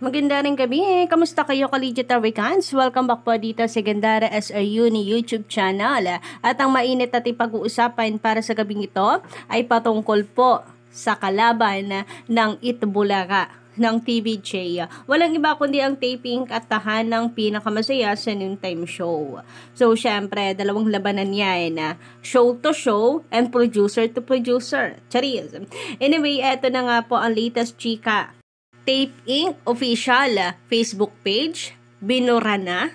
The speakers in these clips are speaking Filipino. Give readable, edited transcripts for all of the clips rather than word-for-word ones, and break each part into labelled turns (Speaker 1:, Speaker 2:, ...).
Speaker 1: Maganda rin gabi. Kamusta kayo, Collegiate Awakans? Welcome back po dito sa Gandara SRU ni YouTube channel. At ang mainit natin pag-uusapan para sa gabing ito ay patungkol po sa kalaban ng Itbulaga ng TVJ. Walang iba kundi ang taping at tahanang pinakamasaya sa noontime show. So, syempre, dalawang labanan yan. Show to show and producer to producer. Charis. Anyway, eto na nga po ang latest chika. Tape Inc. official Facebook page, binura na.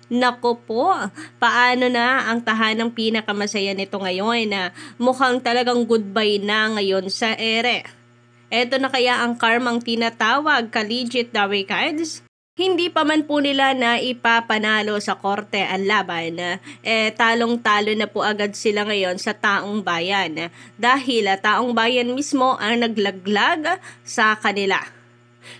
Speaker 1: Nako po, paano na ang tahanang pinakamasaya nito ngayon na mukhang talagang goodbye na ngayon sa ere. Eto na kaya ang karmang tinatawag, Collegiate Awakans? Hindi pa man po nila na ipapanalo sa korte ang laban, talong-talo na po agad sila ngayon sa taong bayan dahil taong bayan mismo ang naglaglag sa kanila.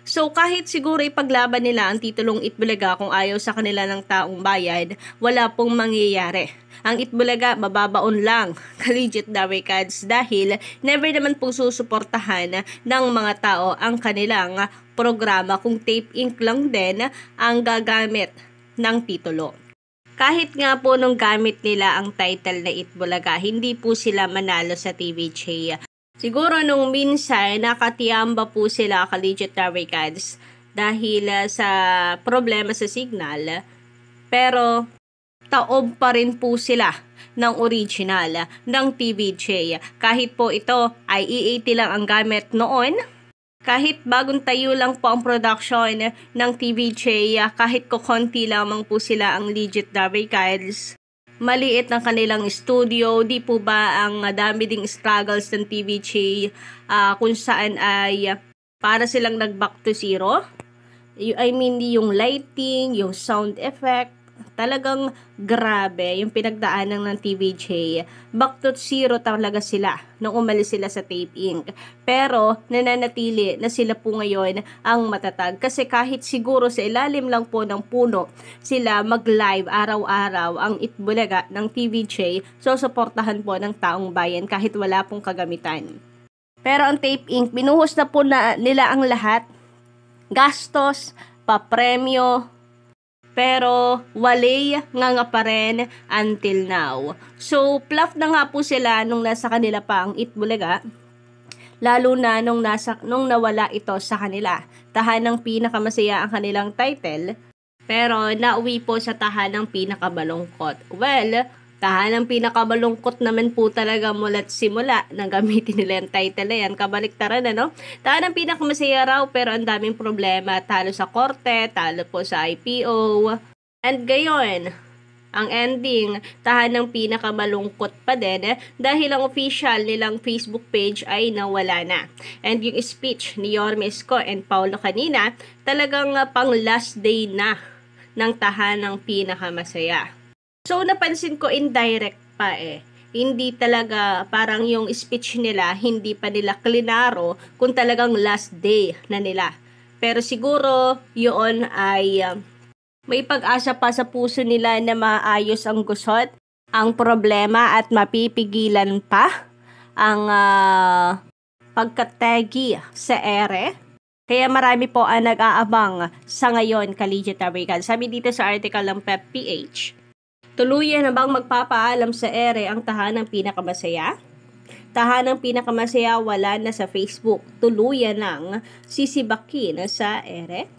Speaker 1: So kahit siguro ipaglaban nila ang titulong Itbulaga kung ayaw sa kanila ng taong bayan, wala pong mangyayari. Ang Itbulaga mababaon lang, Collegiate Awakans, dahil never naman po susuportahan ng mga tao ang kanilang programa kung Tape Inc. lang din ang gagamit ng titulo. Kahit nga po nung gamit nila ang title na Itbulaga, hindi po sila manalo sa TVJ. Siguro nung minsan nakatiyamba po sila, Collegiate Awakans, dahil sa problema sa signal, pero taob pa rin po sila ng original ng TVJ. Kahit po ito ay E80 lang ang gamit noon, kahit bagong tayo lang po ang production ng TVJ, kahit kukonti lamang po sila ang legit Awakans, maliit ng kanilang studio, di po ba ang dami ding struggles ng TVJ kung saan ay para silang nag-back to zero? I mean, yung lighting, yung sound effect, talagang grabe yung pinagdaanan ng TVJ. Back to zero talaga sila nung umalis sila sa Tape Inc. Pero nananatili na sila po ngayon ang matatag. Kasi kahit siguro sa ilalim lang po ng puno sila mag-live araw-araw ang Itbulaga ng TVJ, so suportahan po ng taong bayan kahit wala pong kagamitan. Pero ang Tape Inc. binuhos na po na nila ang lahat. Gastos, papremyo, pero walay nga pa rin until now. So, fluff na nga po sila nung nasa kanila pa ang Itbulaga, lalo na nung nawala ito sa kanila. Tahanang pinakamasaya ang kanilang title, pero nauwi po sa tahanang pinakabalungkot. Well, tahanang pinakabalungkot naman po talaga mula't simula nang gamitin nila yung title na yan. Kabaliktaran Tahanang pinakamasaya raw pero ang daming problema. Talo sa korte, talo po sa IPO. And gayon, ang ending, tahanang pinakamalungkot pa din dahil ang official nilang Facebook page ay nawala na. And yung speech ni Yorme Isko and Paulo kanina, talagang pang last day na ng tahanang pinakamasaya. So, napansin ko indirect pa Hindi talaga parang yung speech nila, hindi pa nila klinaro kung talagang last day na nila. Pero siguro, yun ay may pag-asa pa sa puso nila na maayos ang gusot, ang problema at mapipigilan pa ang pagkategi sa ere. Kaya marami po ang nag-aabang sa ngayon, Collegiate Awakans. Sabi dito sa article ng PEP.ph, tuluyan na bang magpapaalam sa ere ang tahanang pinakamasaya? Tahanang pinakamasaya wala na sa Facebook. Tuluyan ng sisibakin sa ere?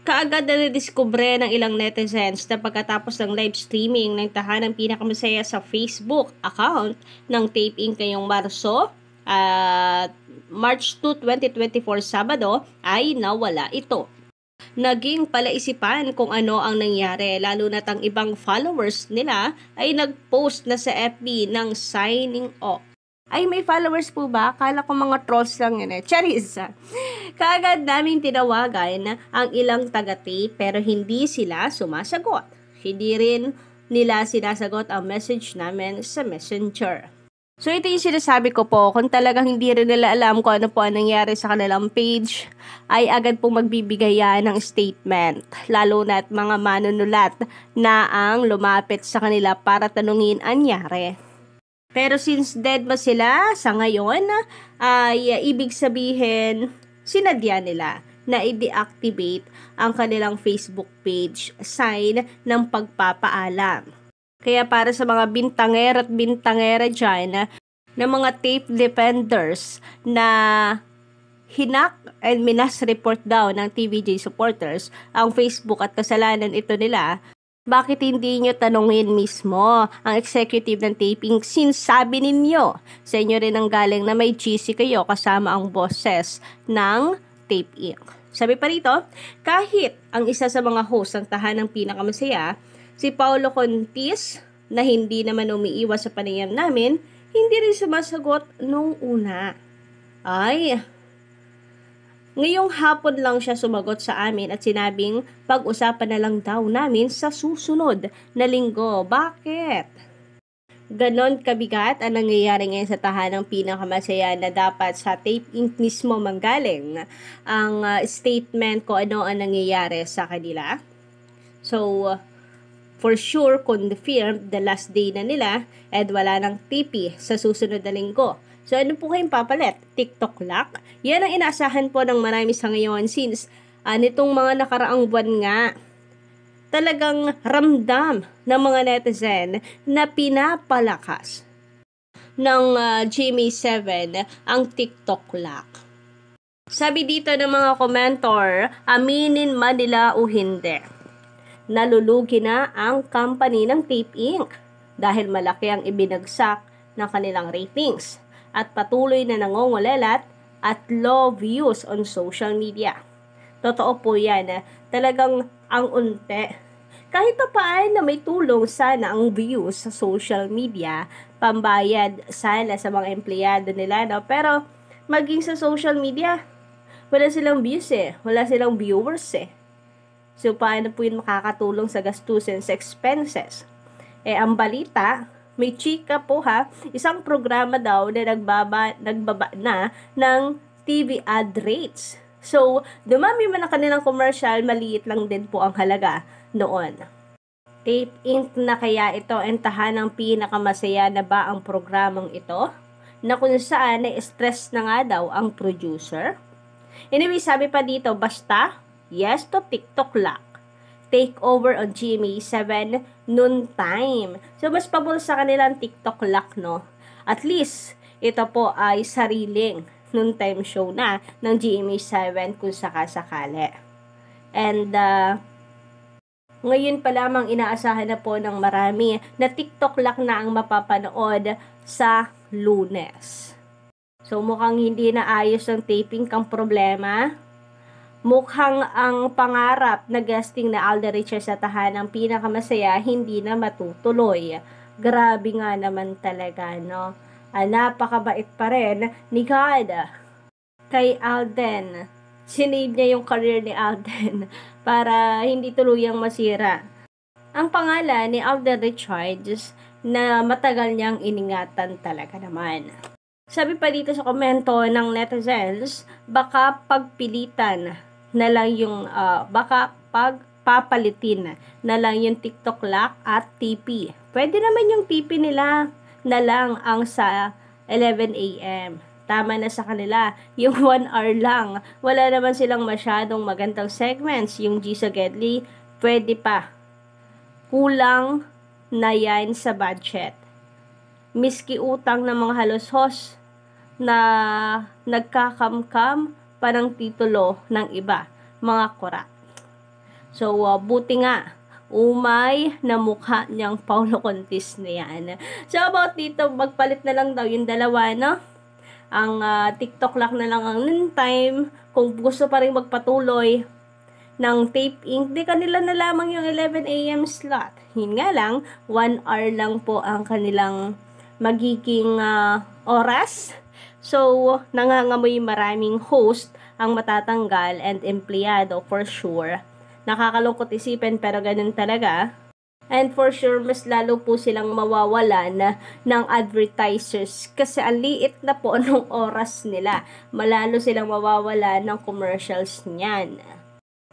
Speaker 1: Kaagad na nadiskubre ng ilang netizens na pagkatapos ng live streaming ng tahanang pinakamasaya sa Facebook account ng Tape Inc. ngayong Marso at March 2, 2024 Sabado ay nawala ito. Naging palaisipan kung ano ang nangyari, lalo na't ang ibang followers nila ay nag-post na sa FB ng signing off. Ay, may followers po ba? Akala ko mga trolls lang yun Charis! Kaagad naming tinawagan ang ilang taga-tape pero hindi sila sumasagot. Hindi rin nila sinasagot ang message namin sa Messenger. So ito yung sinasabi ko po, kung talagang hindi rin nila alam kung ano po ang nangyari sa kanilang page, ay agad pong magbibigay ng statement. Lalo na't mga manunulat na ang lumapit sa kanila para tanungin ang nangyari. Pero since dead ba sila sa ngayon, ay ibig sabihin sinadya nila. na i-deactivate ang kanilang Facebook page, sign ng pagpapaalam. Kaya para sa mga bintangera at bintangera dyan, na mga tape defenders na hinak and minas-report daw ng TVJ supporters ang Facebook at kasalanan ito nila, bakit hindi nyo tanungin mismo ang executive ng taping since sabi ninyo sa inyo rin ang galing na may GC kayo kasama ang bosses ng Tape Inc. Sabi pa rito, kahit ang isa sa mga host ng Tahanang Pinakamasaya, si Paulo Contis, na hindi naman umiiwas sa panayam namin, hindi rin sumasagot nung una. Ay, ngayong hapon lang siya sumagot sa amin at sinabing pag-usapan na lang daw namin sa susunod na linggo. Bakit? Ganon kabigat ang nangyayari ngayon sa Tahanang Pinakamasaya na dapat sa Tape Inc. mismo manggaling ang statement ko ano ang nangyayari sa kanila. So, for sure, confirmed the last day na nila at wala ng TP sa susunod na linggo. So, ano po kayong papalit? TikTok lock? Yan ang inaasahan po ng marami sa ngayon since nitong mga nakaraang buwan nga, talagang ramdam ng mga netizen na pinapalakas ng GMA7 ang TikTok lock. Sabi dito ng mga komentor, aminin man nila o hindi, nalulugi na ang company ng Tape Inc. dahil malaki ang ibinagsak ng kanilang ratings at patuloy na nangongulelat at low views on social media. Totoo po yan. Talagang ang unti. Kahit pa paano na may tulong sana ang views sa social media, pambayad sana sa mga empleyado nila. No? Pero maging sa social media, wala silang views wala silang viewers So paano po yun makakatulong sa gastusin sa expenses? Ang balita, may chika po isang programa daw na nagbaba na ng TV ad rates. So, dumami man ang kanilang commercial, maliit lang din po ang halaga noon. Tape Inc. na kaya ito ang Tahanang Pinakamasaya na ba ang programang ito? Na kung saan stress na nga daw ang producer? Anyway, sabi pa dito, basta, yes to TikTok lock. Take over on GMA7 noon time. So, mas pabor sa kanilang TikTok lock, no? At least, ito po ay sariling noon time show na ng GMA7 kung sakasakali. And, ngayon pa lamang inaasahan na po ng marami na TikTok lock na ang mapapanood sa Lunes. So, mukhang hindi na ayos ang taping kang problema. Mukhang ang pangarap na guesting na Alden Richards sa Tahanang Pinakamasaya hindi na matutuloy. Grabe nga naman talaga, no? Napakabait pa rin ni God kay Alden. Sinave niya yung career ni Alden para hindi tuluyang masira ang pangalan ni Alden Richards na matagal niyang iningatan talaga naman. Sabi pa dito sa komento ng netizens, baka pagpilitan na lang yung baka pagpapalitin na lang yung TikTok lock at TP. Pwede naman yung TP nila na lang ang sa 11 AM. Tama na sa kanila. Yung 1 hour lang. Wala naman silang masyadong magandang segments. Yung G sa Gedli, pwede pa. Kulang na yan sa budget. Miski utang ng mga halos-hos na nagkakamkam parang titulo ng iba, mga kura. So, buti nga, umay na mukha niyang Paulo Contis na yan. So, about dito, magpalit na lang daw yung dalawa, no? Ang TikTok lock na lang ang noon time. Kung gusto pa rin magpatuloy ng Tape Inc., di kanila na lamang yung 11 AM slot. Yun nga lang, 1 hour lang po ang kanilang magiging oras. So, nangangamoy maraming host ang matatanggal and empleyado for sure. Nakakalungkot isipin pero ganun talaga. And for sure, mas lalo po silang mawawalan ng advertisers kasi ang liit na po ng oras nila. Malalo silang mawawalan ng commercials niyan.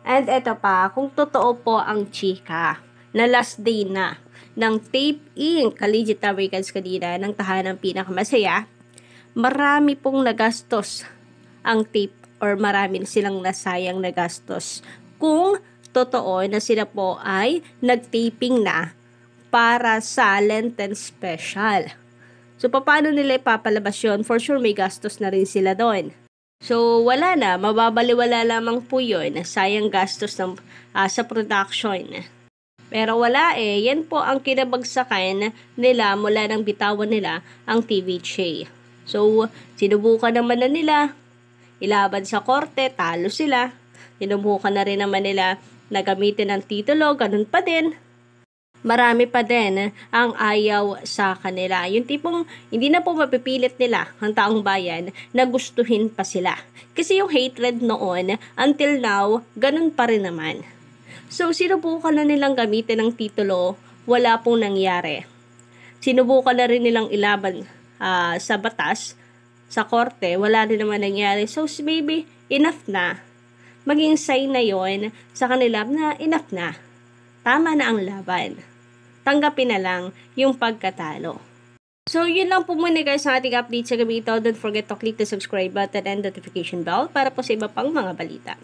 Speaker 1: And eto pa, kung totoo po ang chika na last day na ng Tape Inc. Collegiate Americans kanina ng Tahanang Pinakamasaya, marami pong nagastos ang Tape or marami silang nasayang na gastos kung totoo na sila po ay nagtaping na para sa Lenten Special. So, paano nila ipapalabas yun? For sure, may gastos na rin sila doon. So, wala na. Mababaliwala lamang po yun. Sayang gastos sa production. Pero wala eh. Yan po ang kinabagsakan nila mula ng bitawan nila ang TVJ. So, sinubukan naman na nila ilaban sa korte, talo sila. Sinubukan na rin naman nila na gamitin ang titulo, ganun pa din. Marami pa din ang ayaw sa kanila. Yung tipong hindi na po mapipilit nila ang taong bayan na gustuhin pa sila. Kasi yung hatred noon, until now, ganun pa rin naman. So, sinubukan na nilang gamitin ang titulo, wala pong nangyari. Sinubukan na rin nilang ilaban sa batas, sa korte, wala rin naman nangyari. So, maybe enough na. Maging sign na yon sa kanila na enough na. Tama na ang laban. Tanggapin na lang yung pagkatalo. So, yun lang po muna guys ang ating update sa gabi ito. Don't forget to click the subscribe button and notification bell para po sa iba pang mga balita.